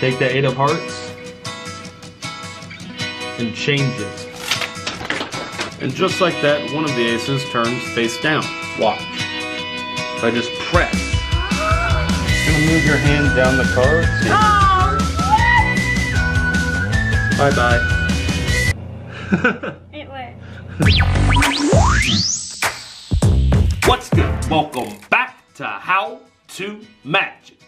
Take the 8 of hearts and change it. And just like that, one of the aces turns face down. Watch. If I just press. You're gonna move your hand down the card. Bye-bye. It worked. What's good? Welcome back to How to Magic.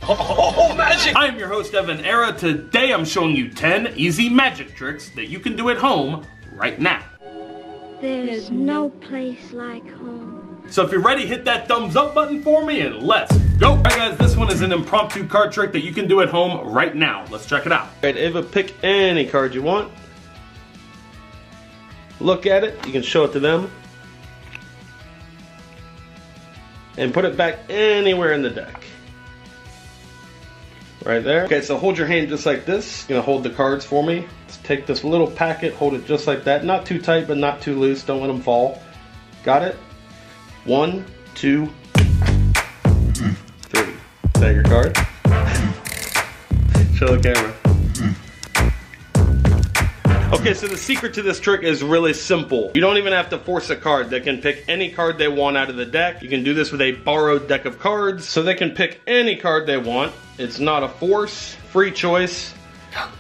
Oh, magic! I am your host, Evan Era. Today I'm showing you 10 easy magic tricks that you can do at home right now. There's no place like home. So if you're ready, hit that thumbs up button for me and let's go. Alright guys, this one is an impromptu card trick that you can do at home right now. Let's check it out. Alright Ava, pick any card you want. Look at it, you can show it to them. And put it back anywhere in the deck. Right there. Okay, so hold your hand just like this. You're gonna hold the cards for me. Let's take this little packet, hold it just like that. Not too tight, but not too loose. Don't let them fall. Got it? 1, 2, 3. Is that your card? Show the camera. Okay, so the secret to this trick is really simple. You don't even have to force a card. They can pick any card they want out of the deck. You can do this with a borrowed deck of cards. So they can pick any card they want. It's not a force, free choice.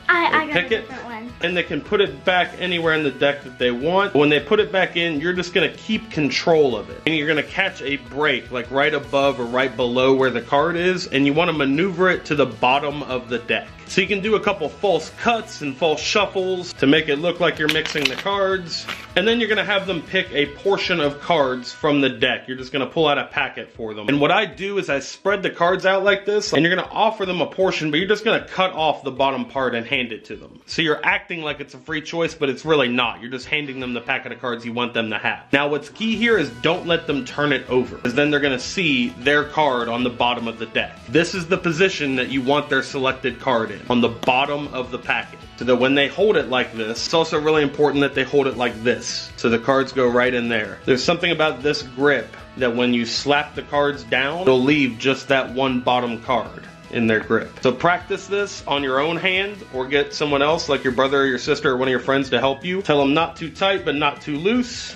I got pick a it, different one. and they can put it back anywhere in the deck that they want. When they put it back in, you're just gonna keep control of it. And you're gonna catch a break, like right above or right below where the card is, and you wanna maneuver it to the bottom of the deck. So you can do a couple false cuts and false shuffles to make it look like you're mixing the cards. And then you're gonna have them pick a portion of cards from the deck. You're just gonna pull out a packet for them. And what I do is I spread the cards out like this, and you're gonna offer them a portion, but you're just gonna cut off the bottom part and hand it to them. So you're acting like it's a free choice, but it's really not. You're just handing them the packet of cards you want them to have. Now what's key here is don't let them turn it over, because then they're gonna see their card on the bottom of the deck. This is the position that you want their selected card in, on the bottom of the packet. So that when they hold it like this, it's also really important that they hold it like this, so the cards go right in there. There's something about this grip that when you slap the cards down, it'll leave just that one bottom card in their grip. So practice this on your own hand, or get someone else like your brother or your sister or one of your friends to help you. Tell them not too tight but not too loose.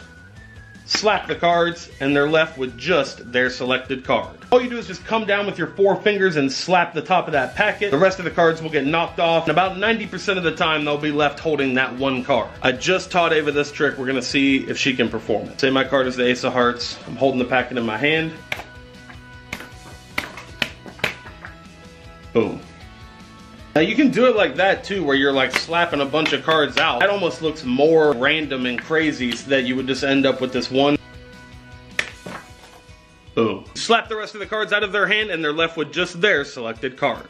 Slap the cards and they're left with just their selected card. All you do is just come down with your 4 fingers and slap the top of that packet. The rest of the cards will get knocked off, and about 90% of the time they'll be left holding that one card. I just taught Ava this trick. We're gonna see if she can perform it. Say my card is the Ace of Hearts. I'm holding the packet in my hand. Boom. Now you can do it like that too, where you're like slapping a bunch of cards out. That almost looks more random and crazy, so that you would just end up with this one. Boom. Slap the rest of the cards out of their hand and they're left with just their selected card.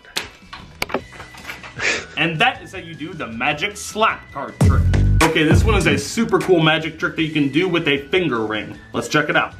And that is how you do the magic slap card trick. Okay, this one is a super cool magic trick that you can do with a finger ring. Let's check it out.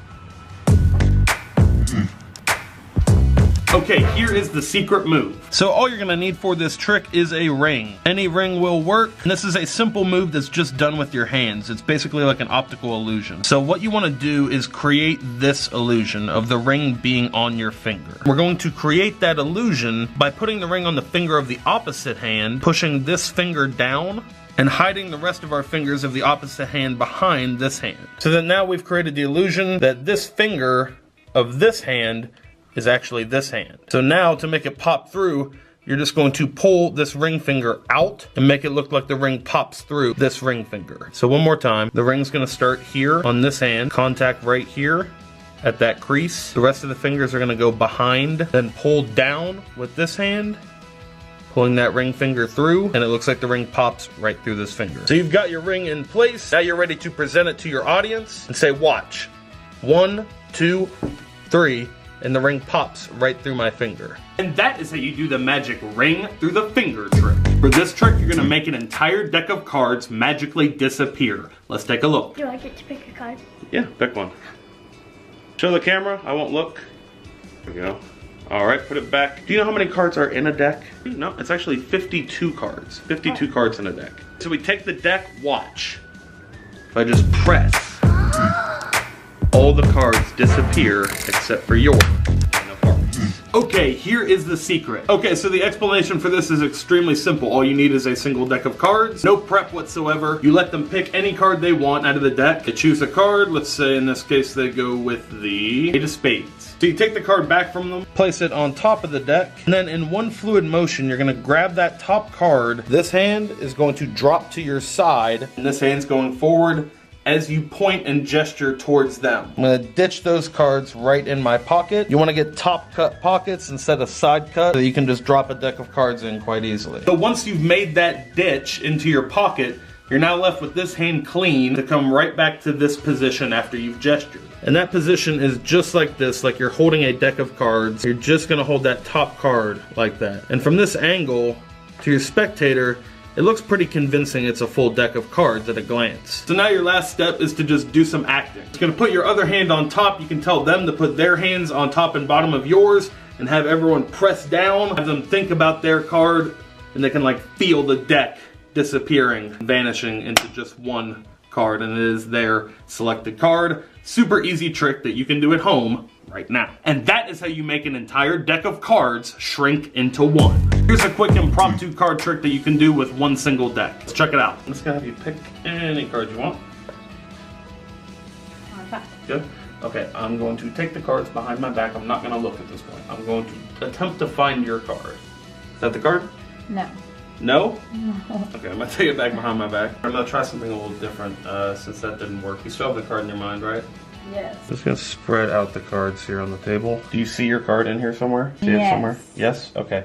Okay, here is the secret move. So all you're gonna need for this trick is a ring. Any ring will work, and this is a simple move that's just done with your hands. It's basically like an optical illusion. So what you wanna do is create this illusion of the ring being on your finger. We're going to create that illusion by putting the ring on the finger of the opposite hand, pushing this finger down, and hiding the rest of our fingers of the opposite hand behind this hand. So that now we've created the illusion that this finger of this hand is actually this hand. So now to make it pop through, you're just going to pull this ring finger out and make it look like the ring pops through this ring finger. So one more time, the ring's gonna start here on this hand, contact right here at that crease. The rest of the fingers are gonna go behind, then pull down with this hand, pulling that ring finger through, and it looks like the ring pops right through this finger. So you've got your ring in place. Now you're ready to present it to your audience and say, watch. 1, 2, 3. And the ring pops right through my finger. And that is how you do the magic ring through the finger trick. For this trick, you're gonna make an entire deck of cards magically disappear. Let's take a look. Do I get to pick a card? Yeah, pick one. Show the camera, I won't look. There we go. All right, put it back. Do you know how many cards are in a deck? No, it's actually 52 cards. 52 cards in a deck. So we take the deck, watch. If I just press, all the cards disappear except for your 9 of hearts. Okay, here is the secret. Okay, so the explanation for this is extremely simple. All you need is a single deck of cards, no prep whatsoever. You let them pick any card they want out of the deck. They choose a card. Let's say in this case they go with the Eight of Spades. So you take the card back from them, place it on top of the deck, and then in one fluid motion, you're gonna grab that top card. This hand is going to drop to your side, and this hand's going forward as you point and gesture towards them. I'm gonna ditch those cards right in my pocket. You wanna get top cut pockets instead of side cut, so you can just drop a deck of cards in quite easily. So once you've made that ditch into your pocket, you're now left with this hand clean to come right back to this position after you've gestured. And that position is just like this, like you're holding a deck of cards. You're just gonna hold that top card like that. And from this angle, to your spectator, it looks pretty convincing it's a full deck of cards at a glance. So now your last step is to just do some acting. You're gonna put your other hand on top. You can tell them to put their hands on top and bottom of yours and have everyone press down, have them think about their card, and they can like feel the deck disappearing, vanishing into just one card, and it is their selected card. Super easy trick that you can do at home right now. And that is how you make an entire deck of cards shrink into one. Here's a quick impromptu card trick that you can do with one single deck. Let's check it out. I'm just gonna have you pick any card you want. Good. Okay, I'm going to take the cards behind my back. I'm not gonna look at this point. I'm going to attempt to find your card. Is that the card? No. No? No. Okay, I'm gonna take it back behind my back. I'm gonna try something a little different since that didn't work. You still have the card in your mind, right? Yes. Just gonna spread out the cards here on the table. Do you see your card in here somewhere? See yes. it somewhere? Yes? Okay.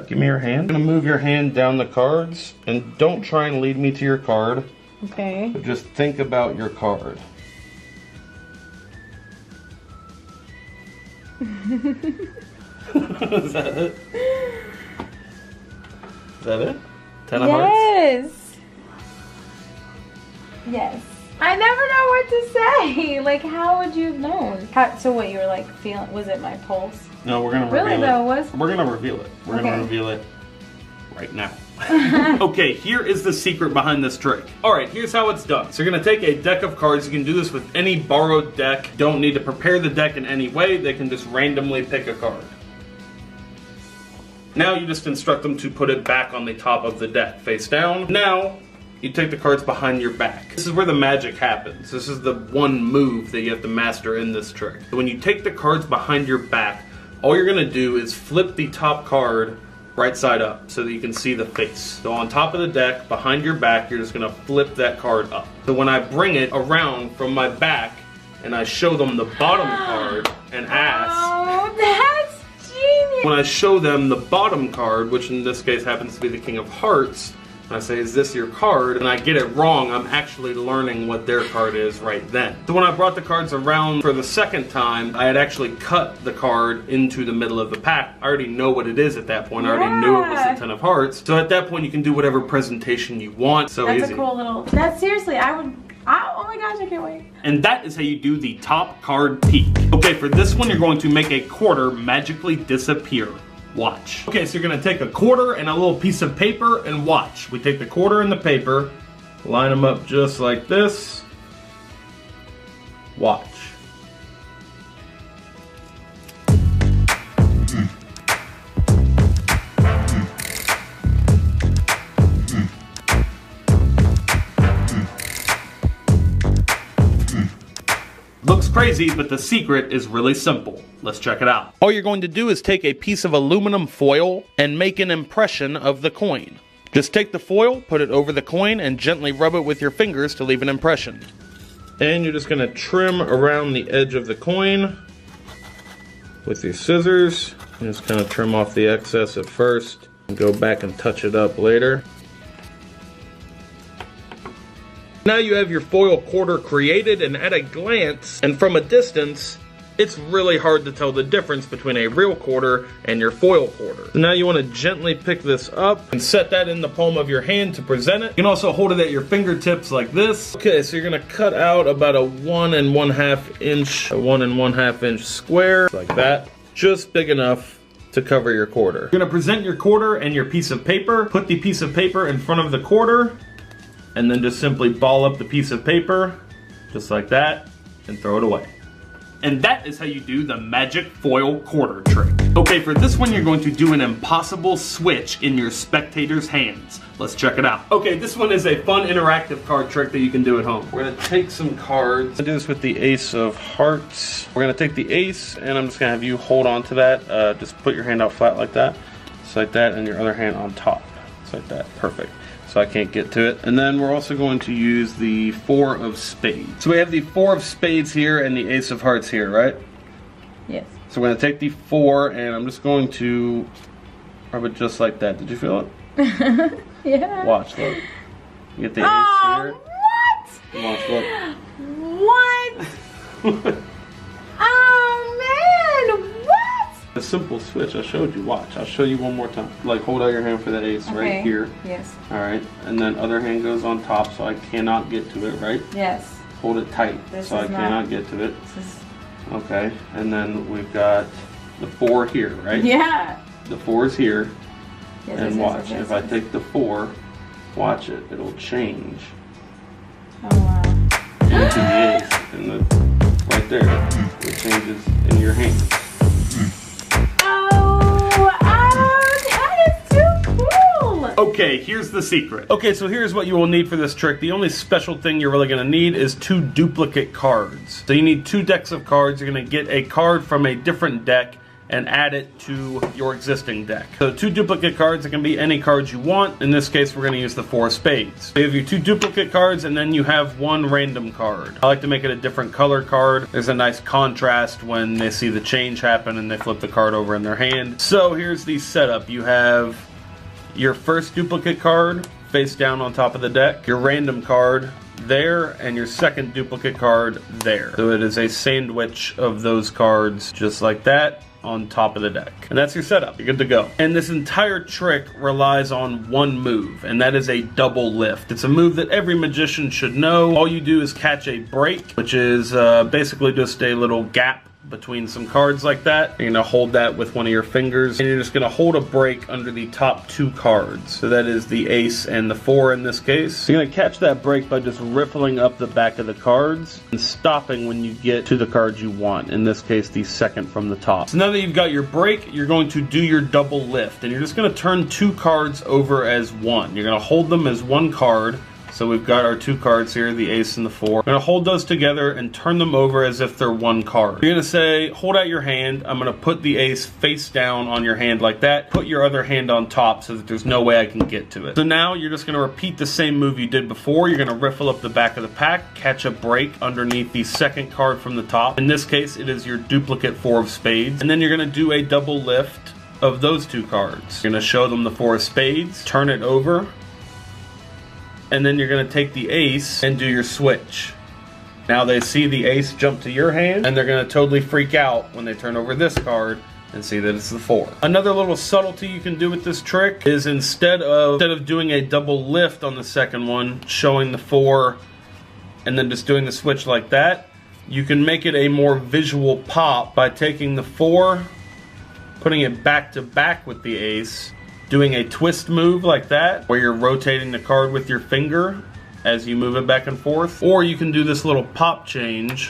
Give me your hand. I'm gonna move your hand down the cards, and don't try and lead me to your card. Okay. But just think about your card. Is that it? Is that it? 10 of hearts? Yes. Yes. I never know what to say. Like, how would you have known? So what, you were like feeling, was it my pulse? No, we're gonna reveal it. Really though, was? We're gonna reveal it. We're okay. gonna reveal it right now. Okay, here is the secret behind this trick. Alright, here's how it's done. So you're gonna take a deck of cards. You can do this with any borrowed deck. Don't need to prepare the deck in any way. They can just randomly pick a card. Now you just instruct them to put it back on the top of the deck, face down. Now, you take the cards behind your back. This is where the magic happens. This is the one move that you have to master in this trick. So when you take the cards behind your back, all you're gonna do is flip the top card right side up so that you can see the face. So on top of the deck, behind your back, you're just gonna flip that card up. So when I bring it around from my back and I show them the bottom card and ask, oh, that's genius. when I show them the bottom card, which in this case happens to be the King of Hearts, and I say, is this your card? And I get it wrong, I'm actually learning what their card is right then. So when I brought the cards around for the second time, I had actually cut the card into the middle of the pack. I already know what it is at that point. I already knew it was the 10 of Hearts. So at that point, you can do whatever presentation you want. So that's easy. A cool little, that's seriously, oh my gosh, I can't wait. And that is how you do the top card peek. Okay, for this one, you're going to make a quarter magically disappear. Watch. Okay, so you're gonna take a quarter and a little piece of paper and watch. We take the quarter and the paper, line them up just like this. Watch. Looks crazy, but the secret is really simple. Let's check it out. All you're going to do is take a piece of aluminum foil and make an impression of the coin. Just take the foil, put it over the coin, and gently rub it with your fingers to leave an impression. And you're just going to trim around the edge of the coin with your scissors. And just kind of trim off the excess at first and go back and touch it up later. Now you have your foil quarter created, and at a glance and from a distance, it's really hard to tell the difference between a real quarter and your foil quarter. So now you want to gently pick this up and set that in the palm of your hand to present it. You can also hold it at your fingertips like this. Okay, so you're going to cut out about a 1 1/2 inch square like that, just big enough to cover your quarter. You're going to present your quarter and your piece of paper. Put the piece of paper in front of the quarter, and then just simply ball up the piece of paper, just like that, and throw it away. And that is how you do the magic foil quarter trick. Okay, for this one you're going to do an impossible switch in your spectator's hands. Let's check it out. Okay, this one is a fun interactive card trick that you can do at home. We're gonna take some cards. I do this with the Ace of Hearts. We're gonna take the Ace, and I'm just gonna have you hold on to that. Just put your hand out flat like that. Just like that, and your other hand on top. Just like that, perfect. So I can't get to it. And then we're also going to use the 4 of spades. So we have the 4 of spades here and the Ace of Hearts here, right? Yes. So we're gonna take the 4 and I'm just going to rub it just like that. Did you feel it? Yeah. Watch, look. You get the Ace here. What? Watch, look. What? Oh man, what? A simple switch, I showed you, watch. I'll show you one more time. Like hold out your hand for the Ace right here. Yes. Alright, and then other hand goes on top so I cannot get to it, right? Yes. Hold it tight so I cannot get to it. Okay, and then we've got the 4 here, right? Yeah. The 4 is here. Yes, And yes, watch, yes, if I take the 4, watch it, it'll change Oh wow. into the Ace. And right there, it changes in your hand. Okay, here's the secret. Okay, so here's what you will need for this trick. The only special thing you're really gonna need is 2 duplicate cards. So you need 2 decks of cards. You're gonna get a card from a different deck and add it to your existing deck. So 2 duplicate cards, it can be any cards you want. In this case, we're gonna use the 4 of spades. So you have your 2 duplicate cards and then you have 1 random card. I like to make it a different color card. There's a nice contrast when they see the change happen and they flip the card over in their hand. So here's the setup. You have your first duplicate card face down on top of the deck, your random card there, and your second duplicate card there. So it is a sandwich of those cards just like that on top of the deck. And that's your setup. You're good to go. And this entire trick relies on one move, and that is a double lift. It's a move that every magician should know. All you do is catch a break, which is basically just a little gap between some cards like that. You're gonna hold that with one of your fingers and you're just gonna hold a break under the top 2 cards. So that is the Ace and the 4 in this case. So you're gonna catch that break by just riffling up the back of the cards and stopping when you get to the cards you want. In this case, the second from the top. So now that you've got your break, you're going to do your double lift and you're just gonna turn 2 cards over as one. You're gonna hold them as one card. So we've got our 2 cards here, the Ace and the 4. We're gonna hold those together and turn them over as if they're one card. You're gonna say, hold out your hand. I'm gonna put the Ace face down on your hand like that. Put your other hand on top so that there's no way I can get to it. So now you're just gonna repeat the same move you did before. You're gonna riffle up the back of the pack, catch a break underneath the second card from the top. In this case, it is your duplicate 4 of spades. And then you're gonna do a double lift of those 2 cards. You're gonna show them the 4 of spades, turn it over, and then you're going to take the Ace and do your switch. Now they see the Ace jump to your hand and they're going to totally freak out when they turn over this card and see that it's the 4. Another little subtlety you can do with this trick is instead of doing a double lift on the second one, showing the 4 and then just doing the switch like that, you can make it a more visual pop by taking the 4, putting it back to back with the Ace, doing a twist move like that, where you're rotating the card with your finger as you move it back and forth. Or you can do this little pop change,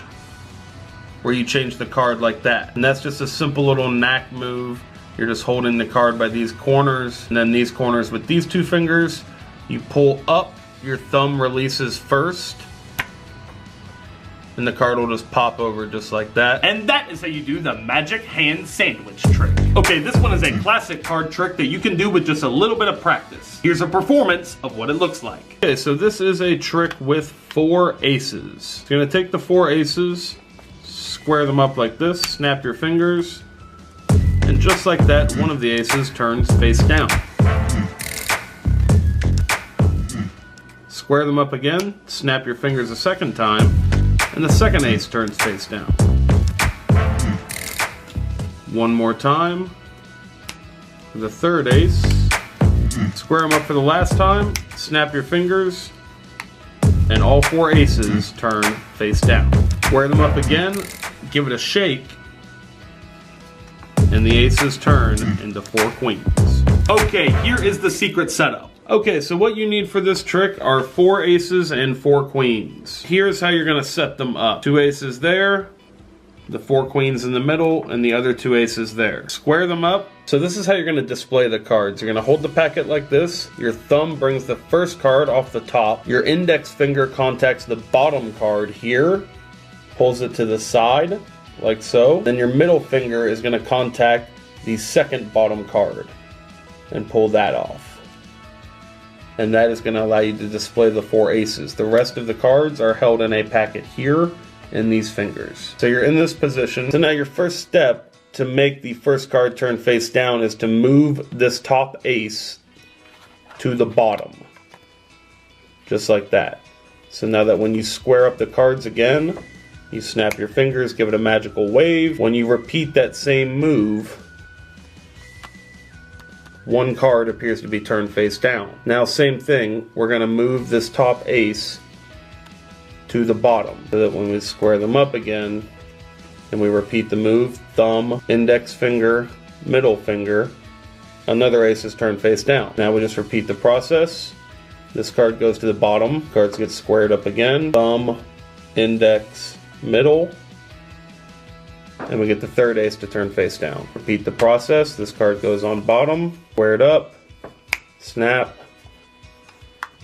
where you change the card like that. And that's just a simple little knack move. You're just holding the card by these corners, and then these corners with these 2 fingers. You pull up, your thumb releases first, and the card will just pop over just like that. And that is how you do the magic hand sandwich trick. Okay, this one is a classic card trick that you can do with just a little bit of practice. Here's a performance of what it looks like. Okay, so this is a trick with 4 aces. You're gonna take the 4 aces, square them up like this, snap your fingers, and just like that, one of the aces turns face down. Square them up again, snap your fingers a second time, and the second ace turns face down. One more time. The third ace. Square them up for the last time, snap your fingers, and all 4 aces turn face down. Square them up again, give it a shake, and the aces turn into 4 queens. Okay, here is the secret setup. Okay, so what you need for this trick are 4 aces and 4 queens. Here's how you're gonna set them up. 2 aces there, the 4 queens in the middle, and the other 2 aces there. Square them up. So this is how you're going to display the cards. You're going to hold the packet like this. Your thumb brings the first card off the top. Your index finger contacts the bottom card here, pulls it to the side, like so. Then your middle finger is going to contact the second bottom card and pull that off. And that is going to allow you to display the 4 aces. The rest of the cards are held in a packet here in these fingers. So you're in this position. So now your first step to make the first card turn face down is to move this top ace to the bottom. Just like that. So now that when you square up the cards again, you snap your fingers, give it a magical wave. When you repeat that same move, one card appears to be turned face down. Now same thing, we're going to move this top ace to the bottom so that when we square them up again and we repeat the move, thumb, index finger, middle finger, another ace is turned face down. Now we just repeat the process. This card goes to the bottom, cards get squared up again, thumb, index, middle, and we get the third ace to turn face down. Repeat the process. This card goes on bottom, squared up, snap,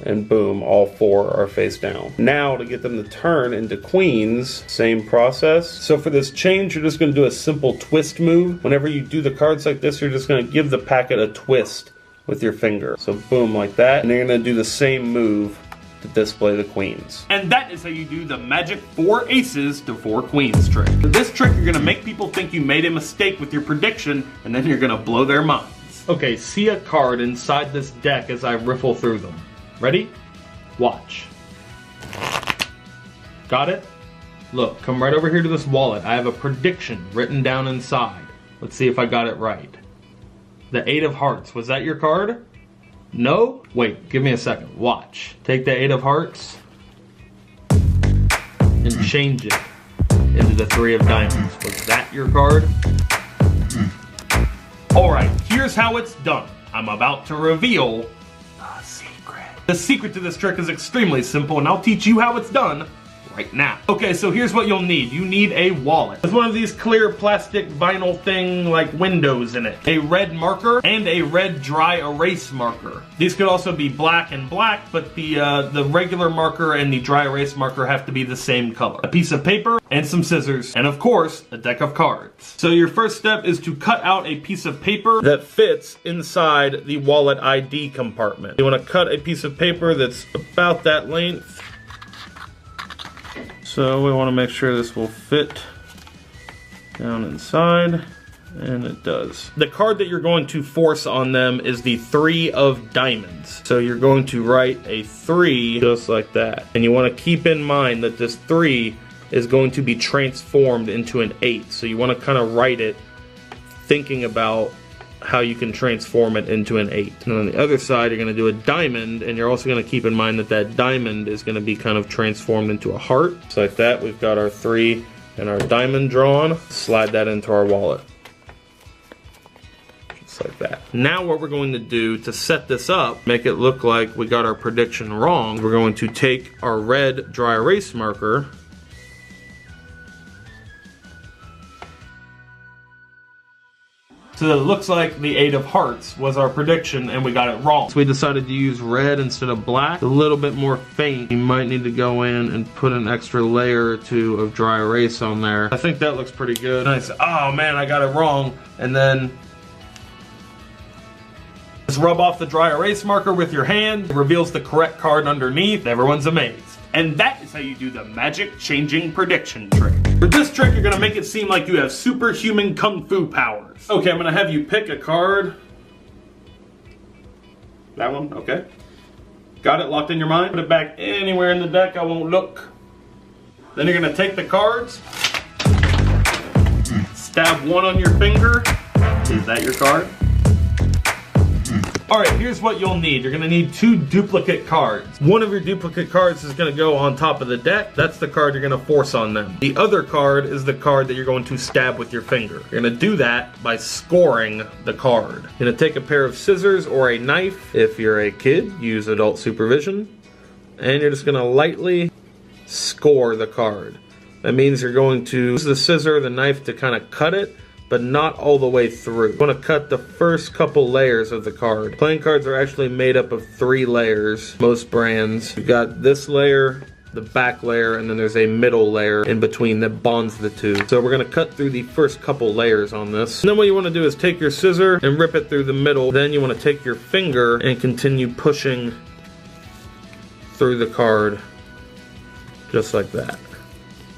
and boom, all 4 are face down. Now to get them to turn into queens, same process. So for this change, you're just going to do a simple twist move. Whenever you do the cards like this, you're just going to give the packet a twist with your finger. So boom, like that. And you're going to do the same move to display the queens. And that is how you do the magic 4 aces to 4 queens trick. For this trick, you're gonna make people think you made a mistake with your prediction, and then you're gonna blow their minds. Okay, see a card inside this deck as I riffle through them. Ready? Watch. Got it? Look, come right over here to this wallet. I have a prediction written down inside. Let's see if I got it right. The 8 of Hearts, was that your card? No? Wait, give me a second. Watch. Take the 8 of Hearts and change it into the 3 of Diamonds. Was that your card? Alright, here's how it's done. I'm about to reveal the secret. The secret to this trick is extremely simple, and I'll teach you how it's done right now. Okay, so here's what you'll need. You need a wallet. There's one of these clear plastic vinyl thing like windows in it. A red marker and a red dry erase marker. These could also be black and black, but the regular marker and the dry erase marker have to be the same color. A piece of paper and some scissors, and of course, a deck of cards. So your first step is to cut out a piece of paper that fits inside the wallet ID compartment. You want to cut a piece of paper that's about that length. So we want to make sure this will fit down inside, and it does. The card that you're going to force on them is the 3 of Diamonds. So you're going to write a 3 just like that. And you want to keep in mind that this 3 is going to be transformed into an 8. So you want to kind of write it thinking about how you can transform it into an 8. And on the other side, you're going to do a diamond, and you're also going to keep in mind that that diamond is going to be kind of transformed into a heart. So like that, we've got our 3 and our diamond drawn. Slide that into our wallet. Just like that. Now what we're going to do to set this up, make it look like we got our prediction wrong, we're going to take our red dry erase marker, so that it looks like the 8 of Hearts was our prediction and we got it wrong. So we decided to use red instead of black. A little bit more faint. You might need to go in and put an extra layer or 2 of dry erase on there. I think that looks pretty good. Nice. Oh man, I got it wrong. And then just rub off the dry erase marker with your hand. It reveals the correct card underneath. Everyone's amazed. And that is how you do the magic changing prediction trick. For this trick, you're gonna make it seem like you have superhuman kung fu powers. Okay, I'm gonna have you pick a card. That one, okay. Got it locked in your mind? Put it back anywhere in the deck, I won't look. Then you're gonna take the cards, stab one on your finger. Is that your card? Alright, here's what you'll need. You're gonna need 2 duplicate cards. One of your duplicate cards is gonna go on top of the deck. That's the card you're gonna force on them. The other card is the card that you're going to stab with your finger. You're gonna do that by scoring the card. You're gonna take a pair of scissors or a knife. If you're a kid, use adult supervision. And you're just gonna lightly score the card. That means you're going to use the scissor or the knife to kind of cut it, but not all the way through. You want to cut the first couple layers of the card. Playing cards are actually made up of 3 layers, most brands. You've got this layer, the back layer, and then there's a middle layer in between that bonds the two. So we're gonna cut through the first couple layers on this. And then what you wanna do is take your scissor and rip it through the middle. Then you wanna take your finger and continue pushing through the card, just like that.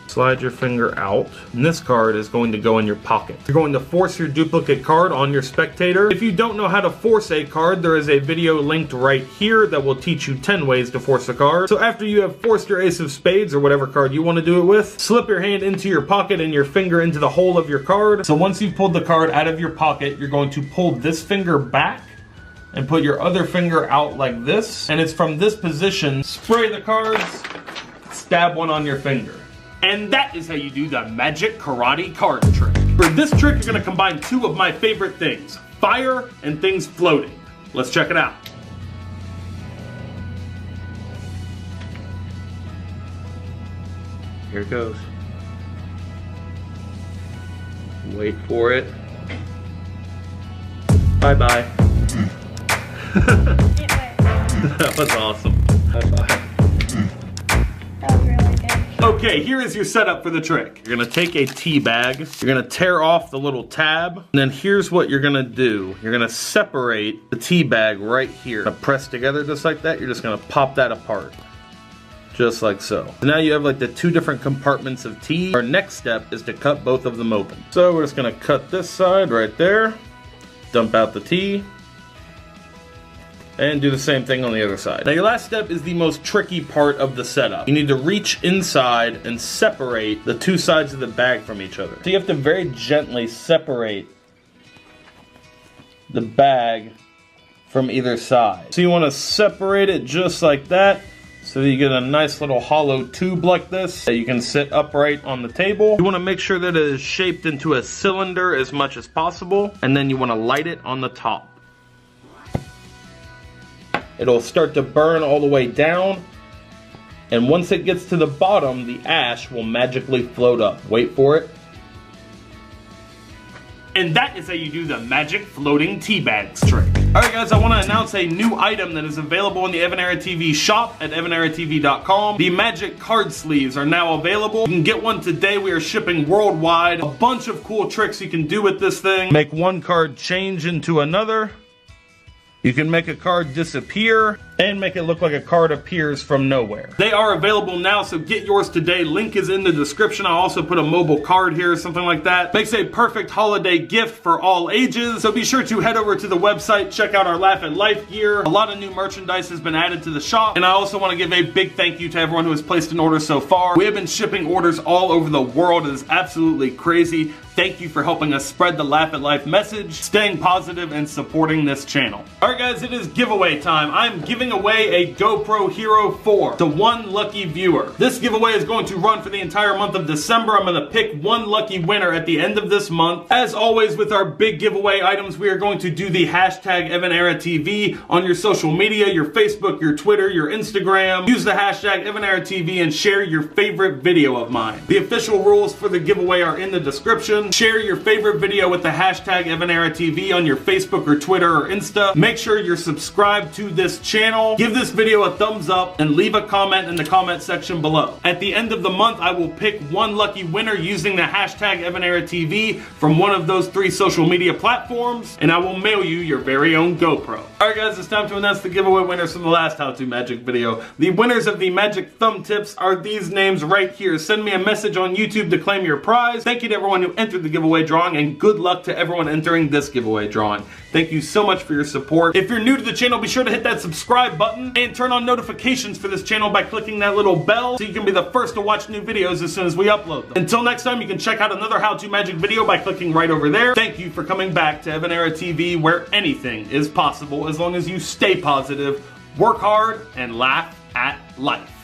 Slide your finger out, and this card is going to go in your pocket. You're going to force your duplicate card on your spectator. If you don't know how to force a card, there is a video linked right here that will teach you 10 ways to force a card. So after you have forced your ace of spades, or whatever card you want to do it with, slip your hand into your pocket and your finger into the hole of your card. So once you've pulled the card out of your pocket, you're going to pull this finger back and put your other finger out like this. And it's from this position, spray the cards, stab one on your finger. And that is how you do the magic karate card trick. For this trick, you're gonna combine 2 of my favorite things, fire and things floating. Let's check it out. Here it goes. Wait for it. Bye-bye. That was awesome. High five. That was really good. Okay, here is your setup for the trick. You're gonna take a tea bag, you're gonna tear off the little tab, and then here's what you're gonna do. You're gonna separate the tea bag right here. Press together just like that, you're just gonna pop that apart. Just like so. So now you have like the 2 different compartments of tea. Our next step is to cut both of them open. So we're just gonna cut this side right there, dump out the tea, and do the same thing on the other side. Now your last step is the most tricky part of the setup. You need to reach inside and separate the 2 sides of the bag from each other. So you have to very gently separate the bag from either side. So you want to separate it just like that, so that you get a nice little hollow tube like this that you can sit upright on the table. You want to make sure that it is shaped into a cylinder as much as possible, and then you want to light it on the top. It'll start to burn all the way down, and once it gets to the bottom, the ash will magically float up. Wait for it. And that is how you do the magic floating tea bags trick. Alright guys, I want to announce a new item that is available in the Evan Era TV shop at evaneratv.com. The magic card sleeves are now available. You can get one today. We are shipping worldwide. A bunch of cool tricks you can do with this thing. Make one card change into another. You can make a card disappear and make it look like a card appears from nowhere. They are available now, so get yours today. Link is in the description. I'll also put a mobile card here, something like that. Makes a perfect holiday gift for all ages. So be sure to head over to the website, check out our Laugh at Life gear. A lot of new merchandise has been added to the shop. And I also want to give a big thank you to everyone who has placed an order so far. We have been shipping orders all over the world. It is absolutely crazy. Thank you for helping us spread the Laugh at Life message, staying positive, and supporting this channel. Alright guys, it is giveaway time. I'm giving away a GoPro Hero 4 to one lucky viewer. This giveaway is going to run for the entire month of December. I'm going to pick one lucky winner at the end of this month. As always with our big giveaway items, we are going to do the hashtag EvanEraTV on your social media, your Facebook, your Twitter, your Instagram. Use the hashtag EvanEraTV and share your favorite video of mine. The official rules for the giveaway are in the description. Share your favorite video with the hashtag EvanEraTV on your Facebook or Twitter or Insta. Make sure you're subscribed to this channel. Give this video a thumbs up and leave a comment in the comment section below. At the end of the month, I will pick one lucky winner using the hashtag EvanEraTV from one of those 3 social media platforms, and I will mail you your very own GoPro. Alright guys, it's time to announce the giveaway winners from the last How To Magic video. The winners of the magic thumb tips are these names right here. Send me a message on YouTube to claim your prize. Thank you to everyone who entered the giveaway drawing, and good luck to everyone entering this giveaway drawing. Thank you so much for your support. If you're new to the channel, be sure to hit that subscribe button and turn on notifications for this channel by clicking that little bell so you can be the first to watch new videos as soon as we upload them. Until next time, you can check out another How To Magic video by clicking right over there. Thank you for coming back to Evan Era TV, where anything is possible as long as you stay positive, work hard, and laugh at life.